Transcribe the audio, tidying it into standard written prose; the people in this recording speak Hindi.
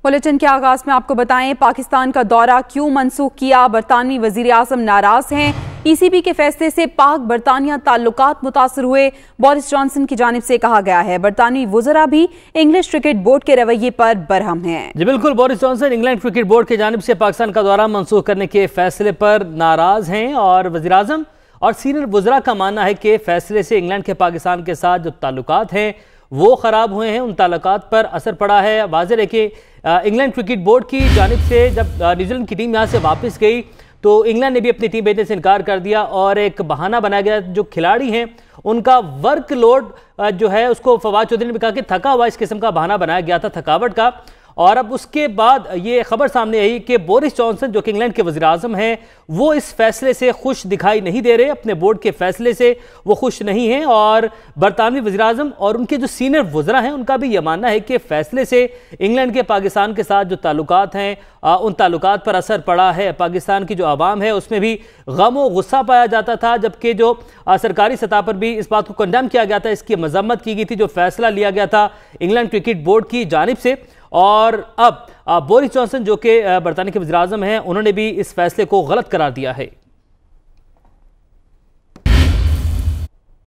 बुलेटिन के आगाज में आपको बताएं, पाकिस्तान का दौरा क्यों मनसूख किया, बरतानवी वजीर आजम नाराज हैं। ईसीबी के फैसले से पाक बरतानिया ताल्लुकात मुतासर हुए, बोरिस जॉनसन की जानिब से कहा गया है। बरतानवी वुज़रा भी इंग्लिश क्रिकेट बोर्ड के रवैये पर बरहम हैं। जी बिल्कुल, Boris Johnson England cricket board की जानिब से पाकिस्तान का दौरा मनसूख करने के फैसले पर नाराज हैं और वजीर आजम और सीनियर वुज़रा का मानना है कि फैसले से इंग्लैंड के पाकिस्तान के साथ जो ताल्लुकात हैं वो ख़राब हुए हैं, उन ताल्लुकात पर असर पड़ा है। वाज़ेह है कि इंग्लैंड क्रिकेट बोर्ड की जानिब से जब न्यूजीलैंड की टीम यहाँ से वापस गई तो इंग्लैंड ने भी अपनी टीम भेजने से इनकार कर दिया और एक बहाना बनाया गया। जो खिलाड़ी हैं उनका वर्कलोड जो है उसको फवाद चौधरी ने भी कहा कि थका हुआ, इस किस्म का बहाना बनाया गया था थकावट का। और अब उसके बाद ये खबर सामने आई कि बोरिस जॉनसन जो कि इंग्लैंड के वज़ीर आज़म हैं वो इस फैसले से खुश दिखाई नहीं दे रहे, अपने बोर्ड के फैसले से वो खुश नहीं हैं। और बरतानवी वज़ीर आज़म और उनके जो सीनियर वुज़रा हैं उनका भी ये मानना है कि फैसले से इंग्लैंड के पाकिस्तान के साथ जो ताल्लुकात हैं उन ताल्लुकात पर असर पड़ा है। पाकिस्तान की जो आवाम है उसमें भी गम व गुस्सा पाया जाता था, जबकि जो सरकारी सतह पर भी इस बात को कंडेम किया गया था, इसकी मजम्मत की गई थी जो फैसला लिया गया था इंग्लैंड क्रिकेट बोर्ड की जानिब से। और अब बोरिस जॉनसन जो कि बरतानिया के वज़ीर आज़म हैं उन्होंने भी इस फैसले को गलत करार दिया है।